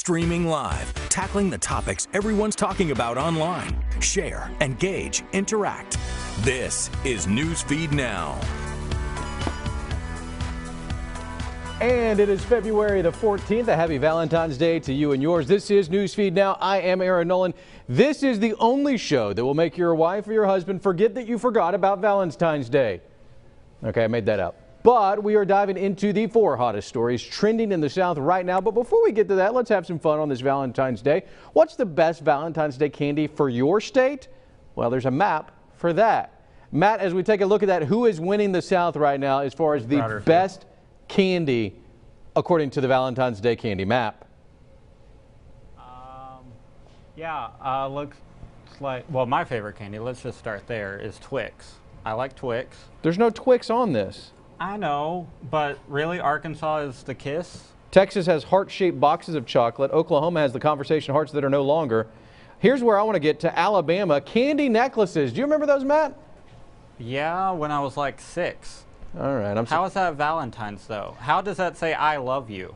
Streaming live, tackling the topics everyone's talking about online. Share, engage, interact. This is Newsfeed Now. And it is February the 14th. A happy Valentine's Day to you and yours. This is Newsfeed Now. I am Aaron Nolan. This is the only show that will make your wife or your husband forget that you forgot about Valentine's Day. Okay, I made that up. But we are diving into the 4 hottest stories trending in the South right now. But before we get to that, let's have some fun on this Valentine's Day. What's the best Valentine's Day candy for your state? Well, there's a map for that. Matt, as we take a look at that, who is winning the South right now as far as the best candy according to the Valentine's Day candy map? Looks like, well, my favorite candy, let's just start there, is Twix. I like Twix. There's no Twix on this. I know, but really, Arkansas is the Kiss? Texas has heart-shaped boxes of chocolate. Oklahoma has the conversation hearts that are no longer. Here's where I want to get to Alabama. Candy necklaces. Do you remember those, Matt? Yeah, when I was like 6. All right. How is that Valentine's, though? How does that say I love you?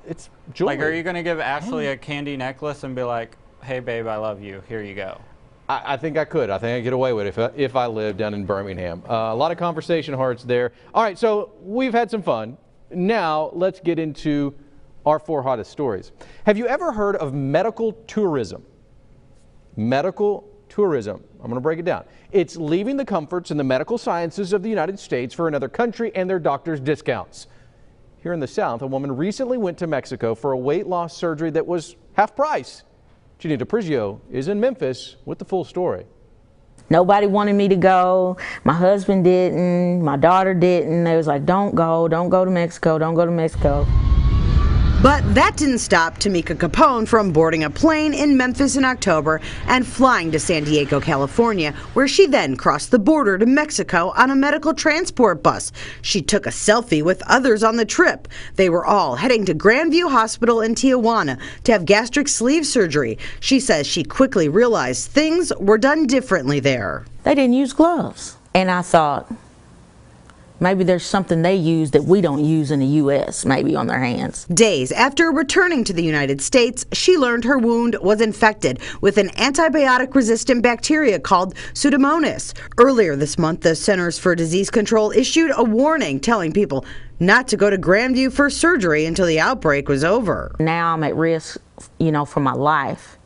It's jewelry. Like, are you going to give Ashley a candy necklace and be like, hey, babe, I love you. Here you go. I think I could. I think I'd get away with it if I lived down in Birmingham. A lot of conversation hearts there. All right, so we've had some fun. Now let's get into our 4 hottest stories. Have you ever heard of medical tourism? Medical tourism. I'm going to break it down. It's leaving the comforts and the medical sciences of the United States for another country and their doctors' discounts. Here in the South, a woman recently went to Mexico for a weight loss surgery that was half price. Janine DePrizio is in Memphis with the full story. Nobody wanted me to go. My husband didn't. My daughter didn't. They was like, don't go to Mexico, don't go to Mexico. But that didn't stop Tamika Capone from boarding a plane in Memphis in October and flying to San Diego, California, where she then crossed the border to Mexico on a medical transport bus. She took a selfie with others on the trip. They were all heading to Grandview Hospital in Tijuana to have gastric sleeve surgery. She says she quickly realized things were done differently there. They didn't use gloves. And I thought, maybe there's something they use that we don't use in the U.S., maybe on their hands. Days after returning to the United States, she learned her wound was infected with an antibiotic-resistant bacteria called Pseudomonas. Earlier this month, the Centers for Disease Control issued a warning telling people not to go to Grandview for surgery until the outbreak was over. Now I'm at risk, for my life,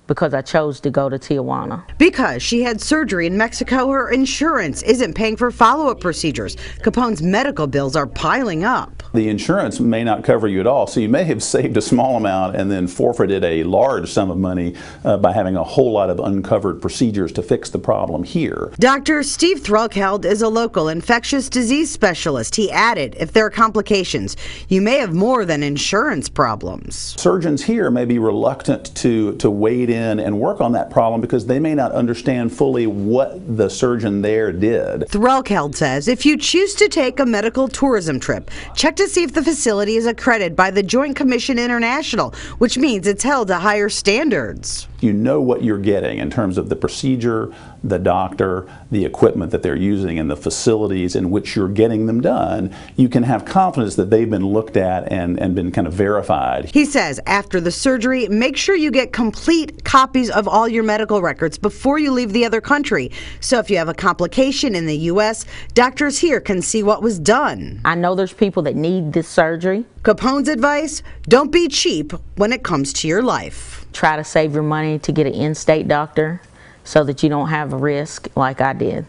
because I chose to go to Tijuana. Because she had surgery in Mexico, her insurance isn't paying for follow-up procedures. Capone's medical bills are piling up. The insurance may not cover you at all, so you may have saved a small amount and then forfeited a large sum of money by having a whole lot of uncovered procedures to fix the problem here. Dr. Steve Threlkeld is a local infectious disease specialist. He added, if there are complications, you may have more than insurance problems. Surgeons here may be reluctant to wade in and work on that problem because they may not understand fully what the surgeon there did. Threlkeld says if you choose to take a medical tourism trip, check to see if the facility is accredited by the Joint Commission International, which means it's held to higher standards. You know what you're getting in terms of the procedure, the doctor, the equipment that they're using, and the facilities in which you're getting them done. You can have confidence that they've been looked at and been kind of verified. He says after the surgery, make sure you get complete copies of all your medical records before you leave the other country. So if you have a complication in the U.S., doctors here can see what was done. I know there's people that need this surgery. Capone's advice, don't be cheap when it comes to your life. Try to save your money to get an in-state doctor so that you don't have a risk like I did.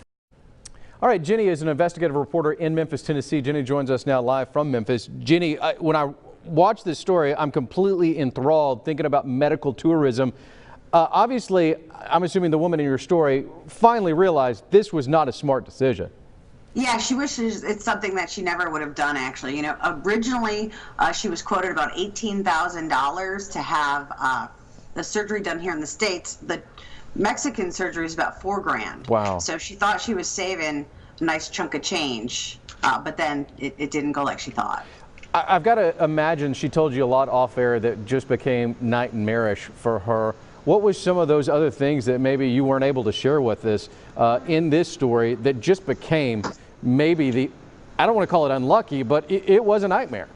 All right, Jenny is an investigative reporter in Memphis, Tennessee. Jenny joins us now live from Memphis. Jenny, when I watch this story, I'm completely enthralled thinking about medical tourism. Obviously, I'm assuming the woman in your story finally realized this was not a smart decision. Yeah, she wishes it's something that she never would have done, actually. Originally, she was quoted about $18,000 to have the surgery done here in the States. The Mexican surgery is about $4,000. Wow. So she thought she was saving a nice chunk of change, but then it didn't go like she thought. I've got to imagine she told you a lot off air that just became nightmarish for her. What was some of those other things that maybe you weren't able to share with us in this story that just became maybe I don't want to call it unlucky, but it was a nightmare?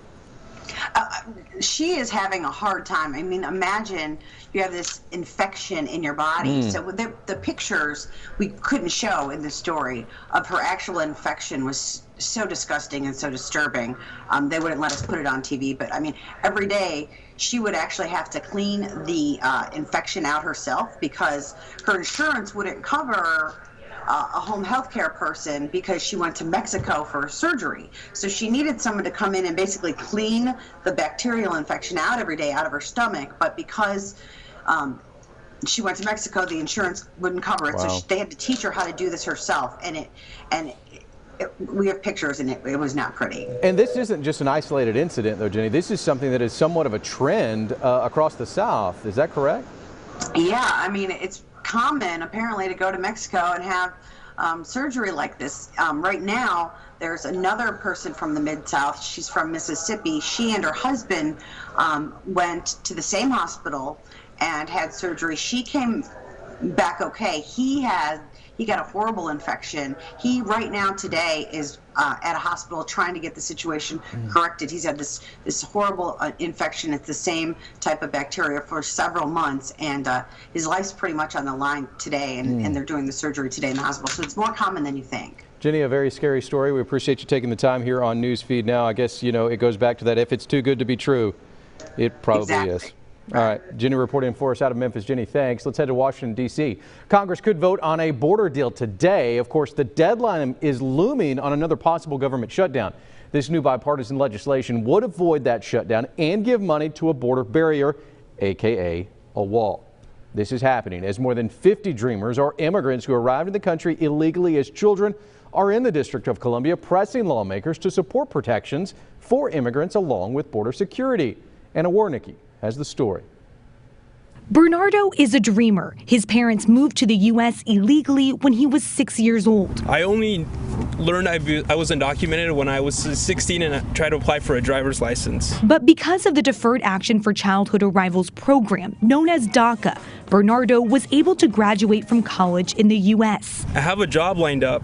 She is having a hard time. I mean, imagine you have this infection in your body. So the pictures we couldn't show in the story of her actual infection was so disgusting and so disturbing. They wouldn't let us put it on TV, but I mean, every day she would actually have to clean the infection out herself because her insurance wouldn't cover a home health care person because she went to Mexico for surgery. So she needed someone to come in and basically clean the bacterial infection out every day out of her stomach. But because she went to Mexico, the insurance wouldn't cover it. Wow. So they had to teach her how to do this herself. We have pictures, and it was not pretty. And this isn't just an isolated incident, though, Jenny. This is something that is somewhat of a trend across the South. Is that correct? Yeah, I mean, it's common apparently to go to Mexico and have surgery like this. Right now, there's another person from the Mid-South. She's from Mississippi. She and her husband went to the same hospital and had surgery. She came back okay. He got a horrible infection. He right now today is at a hospital trying to get the situation corrected. He's had this horrible infection. It's the same type of bacteria for several months, and his life's pretty much on the line today, and they're doing the surgery today in the hospital. So it's more common than you think. Jenny, a very scary story. We appreciate you taking the time here on Newsfeed Now. I guess, it goes back to that, if it's too good to be true, it probably is. All right, Jenny reporting for us out of Memphis. Jenny, thanks. Let's head to Washington, D.C. Congress could vote on a border deal today. Of course, the deadline is looming on another possible government shutdown. This new bipartisan legislation would avoid that shutdown and give money to a border barrier, a.k.a. a wall. This is happening as more than 50 Dreamers, or immigrants who arrived in the country illegally as children, are in the District of Columbia pressing lawmakers to support protections for immigrants along with border security. Anna Warnicki has the story. Bernardo is a dreamer. His parents moved to the U.S. illegally when he was 6 years old. I only learned I was undocumented when I was 16 and I tried to apply for a driver's license. But because of the Deferred Action for Childhood Arrivals program, known as DACA, Bernardo was able to graduate from college in the U.S. I have a job lined up,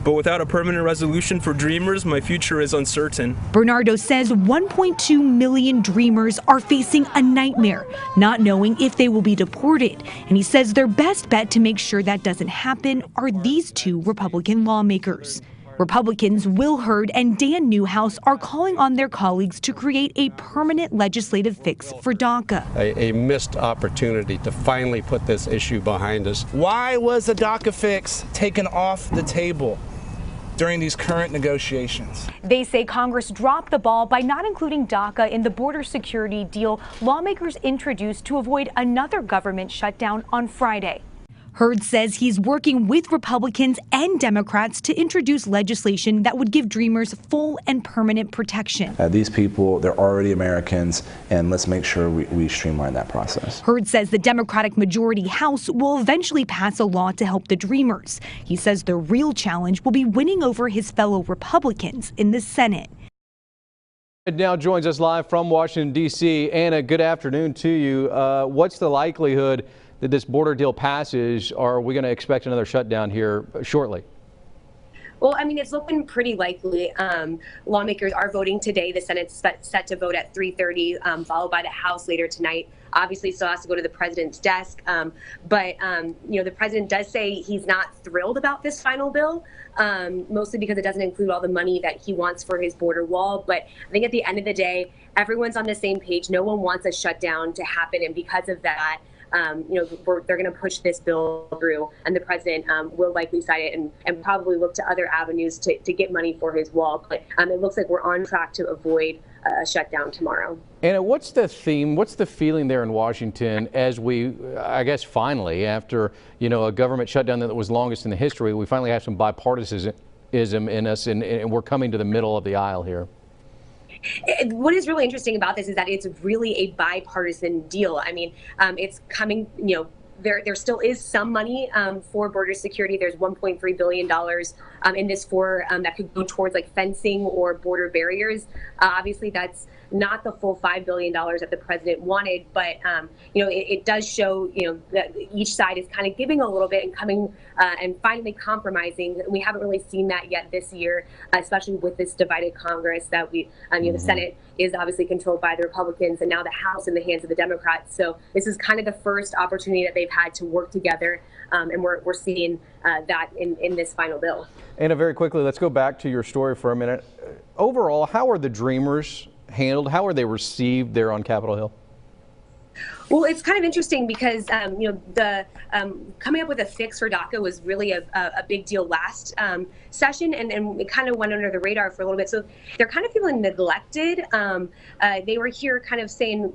but without a permanent resolution for Dreamers, my future is uncertain. Bernardo says 1.2 million Dreamers are facing a nightmare, not knowing if they will be deported. And he says their best bet to make sure that doesn't happen are these two Republican lawmakers. Republicans Will Hurd and Dan Newhouse are calling on their colleagues to create a permanent legislative fix for DACA. A missed opportunity to finally put this issue behind us. Why was the DACA fix taken off the table during these current negotiations? They say Congress dropped the ball by not including DACA in the border security deal lawmakers introduced to avoid another government shutdown on Friday. Hurd says he's working with Republicans and Democrats to introduce legislation that would give Dreamers full and permanent protection. These people, they're already Americans, and let's make sure we streamline that process. Hurd says the Democratic majority House will eventually pass a law to help the Dreamers. He says the real challenge will be winning over his fellow Republicans in the Senate. And now joins us live from Washington, D.C. Anna, good afternoon to you. What's the likelihood that this border deal passes, or are we going to expect another shutdown here shortly? Well, I mean, it's looking pretty likely. Lawmakers are voting today. The Senate's set to vote at 3:30, followed by the House later tonight. Obviously, still has to go to the president's desk. But the president does say he's not thrilled about this final bill, mostly because it doesn't include all the money that he wants for his border wall. But I think at the end of the day, everyone's on the same page. No one wants a shutdown to happen. And because of that, they're going to push this bill through, and the president will likely sign it and probably look to other avenues to get money for his wall. But it looks like we're on track to avoid a shutdown tomorrow. Anna, what's the theme? What's the feeling there in Washington as we, I guess, finally, after a government shutdown that was longest in the history, we finally have some bipartisanism in us, and we're coming to the middle of the aisle here? What is really interesting about this is that it's really a bipartisan deal. I mean, it's coming, there still is some money for border security. There's $1.3 billion in this that could go towards like fencing or border barriers. Obviously, that's not the full $5 billion that the president wanted, but it does show that each side is kind of giving a little bit and coming and finally compromising. We haven't really seen that yet this year, especially with this divided Congress that the Senate is obviously controlled by the Republicans and now the House in the hands of the Democrats. So this is kind of the first opportunity that they've had to work together, and we're seeing that in this final bill. Anna, very quickly, let's go back to your story for a minute. Overall, how are the Dreamers handled? How are they received there on Capitol Hill? Well, it's kind of interesting because the coming up with a fix for DACA was really a big deal last session, and it kind of went under the radar for a little bit. So they're kind of feeling neglected. They were here kind of saying,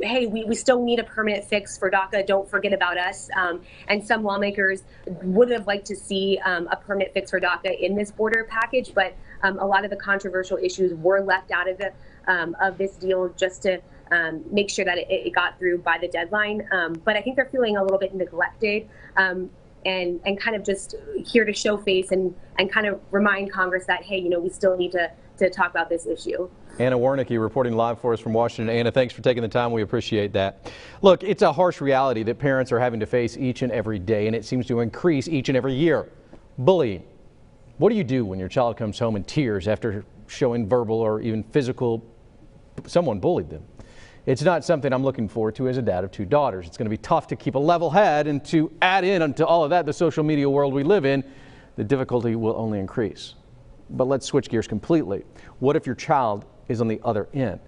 hey, we still need a permanent fix for DACA. Don't forget about us. And some lawmakers would have liked to see a permanent fix for DACA in this border package, but a lot of the controversial issues were left out of this deal just to make sure that it got through by the deadline. But I think they're feeling a little bit neglected and kind of just here to show face and kind of remind Congress that, hey, we still need to talk about this issue. Anna Warnicki reporting live for us from Washington. Anna, thanks for taking the time. We appreciate that. Look, it's a harsh reality that parents are having to face each and every day, and it seems to increase each and every year. Bullying. What do you do when your child comes home in tears after showing verbal or even physical, someone bullied them? It's not something I'm looking forward to as a dad of two daughters. It's going to be tough to keep a level head, and to add in to all of that the social media world we live in, the difficulty will only increase. But let's switch gears completely. What if your child is on the other end?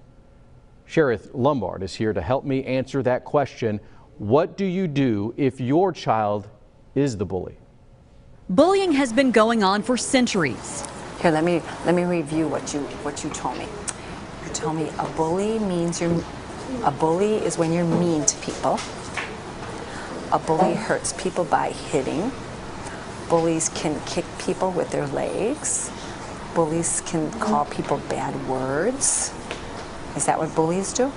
Sheriff Lombard is here to help me answer that question. What do you do if your child is the bully? Bullying has been going on for centuries. Here, let me review what you told me. You told me a bully is when you're mean to people. A bully hurts people by hitting. Bullies can kick people with their legs. Bullies can call people bad words. Is that what bullies do?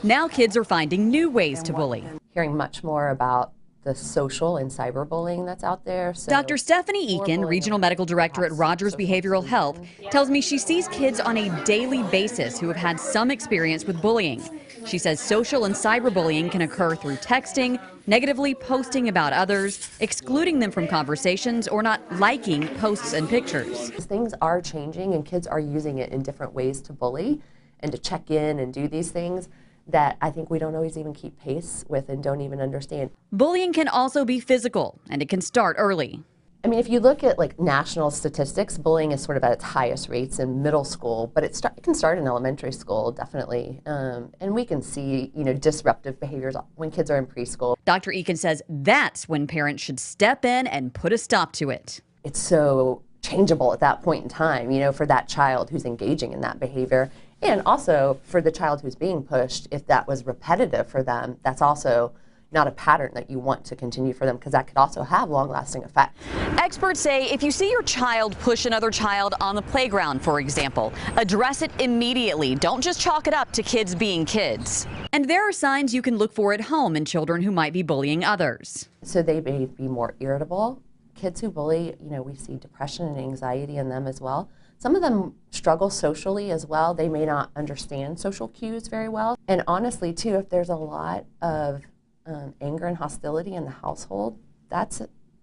Now kids are finding new ways to bully. Hearing much more about the social and cyberbullying that's out there. So Dr. Stephanie Eakin, Regional Medical Director at Rogers Behavioral Health, tells me she sees kids on a daily basis who have had some experience with bullying. She says social and cyberbullying can occur through texting, negatively posting about others, excluding them from conversations, or not liking posts and pictures. Things are changing and kids are using it in different ways to bully and to check in and do these things that I think we don't always even keep pace with and don't even understand. Bullying can also be physical, and it can start early. I mean, if you look at like national statistics, bullying is sort of at its highest rates in middle school, but it can start in elementary school, definitely. And we can see, disruptive behaviors when kids are in preschool. Dr. Eakin says that's when parents should step in and put a stop to it. It's so changeable at that point in time, for that child who's engaging in that behavior. And also for the child who's being pushed, if that was repetitive for them, that's also not a pattern that you want to continue for them, because that could also have long-lasting effects. Experts say if you see your child push another child on the playground, for example, address it immediately. Don't just chalk it up to kids being kids. And there are signs you can look for at home in children who might be bullying others. So they may be more irritable. Kids who bully, we see depression and anxiety in them as well. Some of them struggle socially as well. They may not understand social cues very well. And honestly, too, if there's a lot of anger and hostility in the household, that's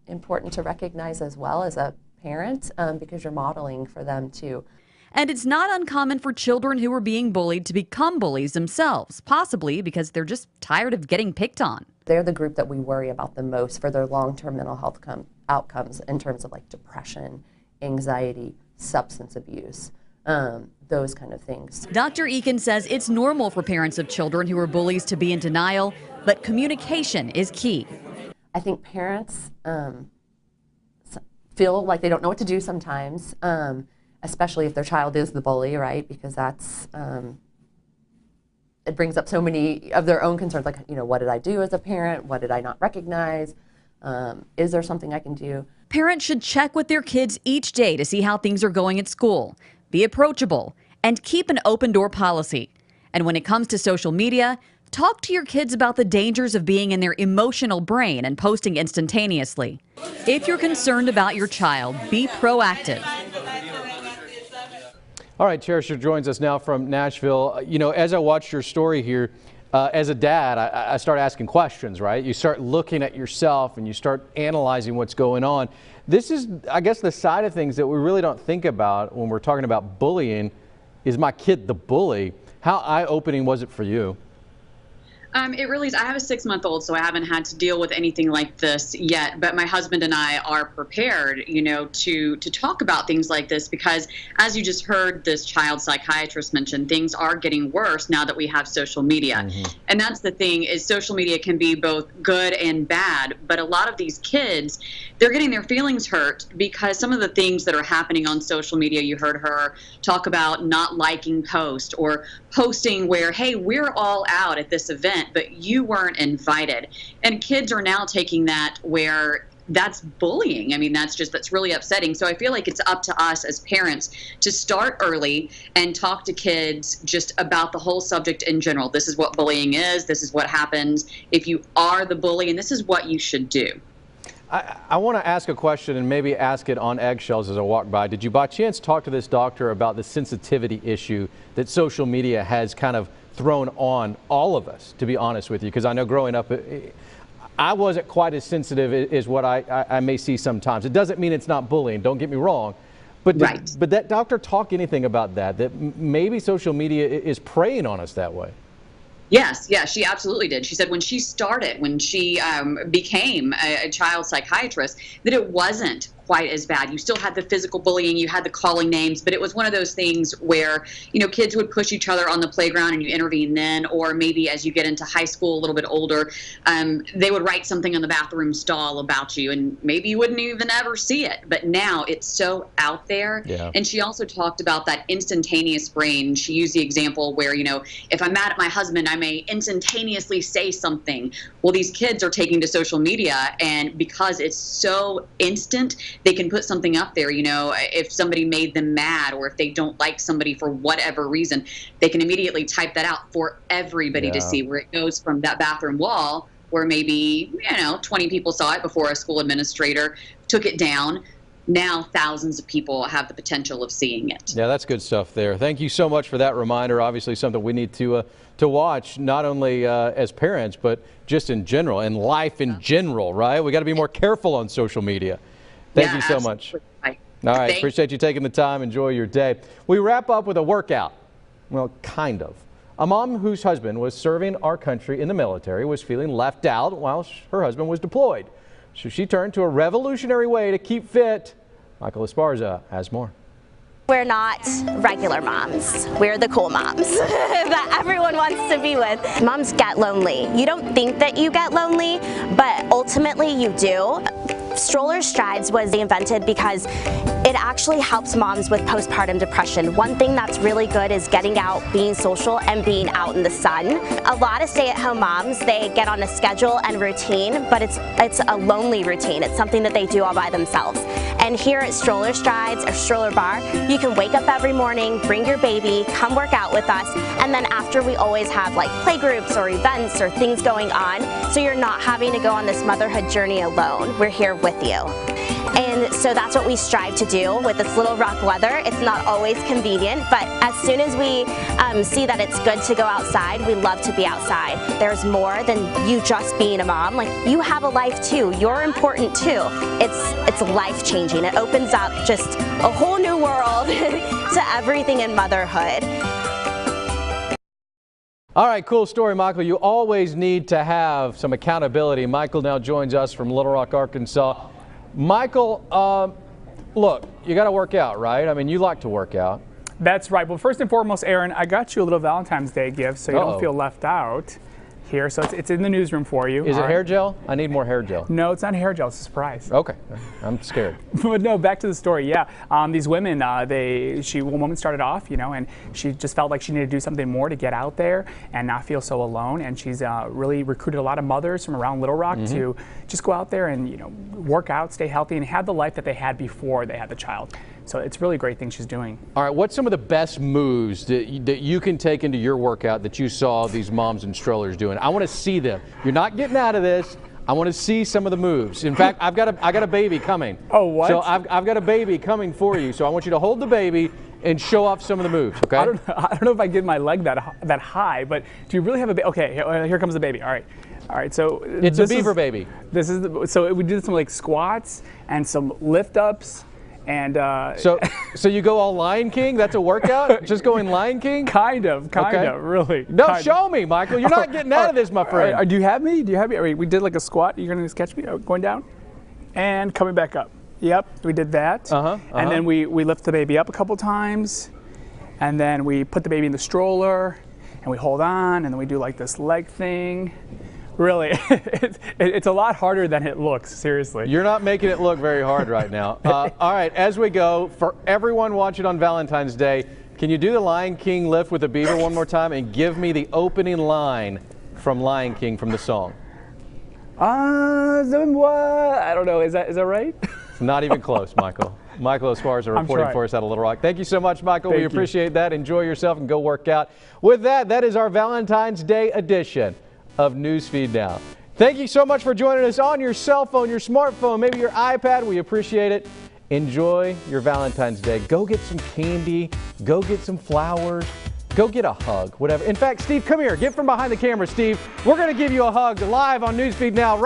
important to recognize as well as a parent, because you're modeling for them too. And it's not uncommon for children who are being bullied to become bullies themselves, possibly because they're just tired of getting picked on. They're the group that we worry about the most for their long-term mental health outcomes in terms of like depression, anxiety, substance abuse, those kind of things. Dr. Eakin says it's normal for parents of children who are bullies to be in denial, but communication is key. I think parents feel like they don't know what to do sometimes, especially if their child is the bully, right? Because that's, it brings up so many of their own concerns, like, what did I do as a parent? What did I not recognize? Is there something I can do? Parents should check with their kids each day to see how things are going at school, be approachable, and keep an open door policy. And when it comes to social media, talk to your kids about the dangers of being in their emotional brain and posting instantaneously. If you're concerned about your child, be proactive. All right, Terra joins us now from Nashville. You know, as I watched your story here, as a dad, I start asking questions, right? You start looking at yourself and you start analyzing what's going on. This is, I guess, the side of things that we really don't think about when we're talking about bullying. Is my kid the bully? How eye-opening was it for you? It really is. I have a 6-month-old, so I haven't had to deal with anything like this yet. But my husband and I are prepared, you know, to talk about things like this because, as you just heard this child psychiatrist mention, things are getting worse now that we have social media. And that's the thing, is social media can be both good and bad. But a lot of these kids, they're getting their feelings hurt because some of the things that are happening on social media, you heard her talk about not liking posts or posting where, hey, we're all out at this event, but you weren't invited. And kids are now taking that where that's bullying. I mean, that's really upsetting. So I feel like it's up to us as parents to start early and talk to kids just about the whole subject in general. This is what bullying is. This is what happens if you are the bully, and this is what you should do. I want to ask a question and maybe ask it on eggshells as I walk by. Did you by chance talk to this doctor about the sensitivity issue that social media has kind of thrown on all of us, to be honest with you? Because I know growing up, I wasn't quite as sensitive as what I may see sometimes. It doesn't mean it's not bullying, don't get me wrong. But but that doctor talk anything about that maybe social media is preying on us that way? Yes, she absolutely did. She said when she started, when she became a child psychiatrist, that it wasn't quite as bad. You still had the physical bullying, you had the calling names, but it was one of those things where, you know, kids would push each other on the playground and you intervene then, or maybe as you get into high school, a little bit older, they would write something on the bathroom stall about you and maybe you wouldn't even ever see it. But now it's so out there. Yeah. And she also talked about that instantaneous brain. She used the example where, you know, if I'm mad at my husband, I may instantaneously say something. Well, these kids are taking to social media, and because it's so instant, they can put something up there, you know, if somebody made them mad or if they don't like somebody for whatever reason, they can immediately type that out for everybody to see, where it goes from that bathroom wall where maybe, you know, 20 people saw it before a school administrator took it down. Now thousands of people have the potential of seeing it. Yeah, that's good stuff there. Thank you so much for that reminder. Obviously something we need to watch, not only as parents, but just in general, and life in general, right? We got to be more careful on social media. Thank you so much. All right, appreciate you taking the time. Enjoy your day. We wrap up with a workout. Well, kind of. A mom whose husband was serving our country in the military was feeling left out while her husband was deployed. So she turned to a revolutionary way to keep fit. Michael Esparza has more. We're not regular moms. We're the cool moms that everyone wants to be with. Moms get lonely. You don't think that you get lonely, but ultimately you do. Stroller Strides was invented because it actually helps moms with postpartum depression. One thing that's really good is getting out, being social, and being out in the sun. A lot of stay-at-home moms, they get on a schedule and routine, but it's a lonely routine. It's something that they do all by themselves. And here at Stroller Strides or Stroller Bar, you can wake up every morning, bring your baby, come work out with us, and then after we always have like play groups or events or things going on, so you're not having to go on this motherhood journey alone. We're here with you. And so that's what we strive to do with this little rough weather. It's not always convenient, but as soon as we see that it's good to go outside, we love to be outside. There's more than you just being a mom. Like, you have a life too. You're important too. It's life-changing. It opens up just a whole new world to everything in motherhood. All right, cool story, Michael. You always need to have some accountability. Michael now joins us from Little Rock, Arkansas. Michael, look, you got to work out, right? I mean, you like to work out. That's right. Well, first and foremost, Aaron, I got you a little Valentine's Day gift so you don't feel left out here. So it's in the newsroom for you. Is it hair gel? I need more hair gel. No, it's not hair gel. It's a surprise. Okay. I'm scared. But no, back to the story. Yeah, these women, one woman started off, you know, and she just felt like she needed to do something more to get out there and not feel so alone. And she's really recruited a lot of mothers from around Little Rock to just go out there and, you know, work out, stay healthy, and have the life that they had before they had the child. So it's a really great thing she's doing. All right, what's some of the best moves that you can take into your workout that you saw these moms and strollers doing? I want to see them. You're not getting out of this. I want to see some of the moves. In fact, I got a baby coming. Oh, what? So I've got a baby coming for you. So I want you to hold the baby and show off some of the moves, okay? I don't know if I get my leg that high, but do you really have a baby? Okay, here comes the baby. All right. So it's a beaver baby. This is so we did some like squats and some lift ups. And so you go all Lion King? That's a workout? Just going Lion King? Kind of, really. No, show me, Michael. You're not getting out of this, my friend. Do you have me? All right, we did like a squat. You're gonna just catch me going down and coming back up. Yep, we did that. And then we lift the baby up a couple times, and then we put the baby in the stroller, and we hold on, and then we do like this leg thing. Really, it's a lot harder than it looks, seriously. You're not making it look very hard right now. All right, as we go, for everyone watching on Valentine's Day, can you do the Lion King lift with the beaver one more time and give me the opening line from Lion King from the song? I don't know, is that right? It's not even close, Michael. Michael Esparza reporting for us out of Little Rock. Thank you so much, Michael. We appreciate that. Enjoy yourself and go work out. With that is our Valentine's Day edition of Newsfeed Now. Thank you so much for joining us on your cell phone, your smartphone, maybe your iPad. We appreciate it. Enjoy your Valentine's Day. Go get some candy. Go get some flowers. Go get a hug, whatever. In fact, Steve, come here. Get from behind the camera, Steve. We're going to give you a hug live on Newsfeed Now.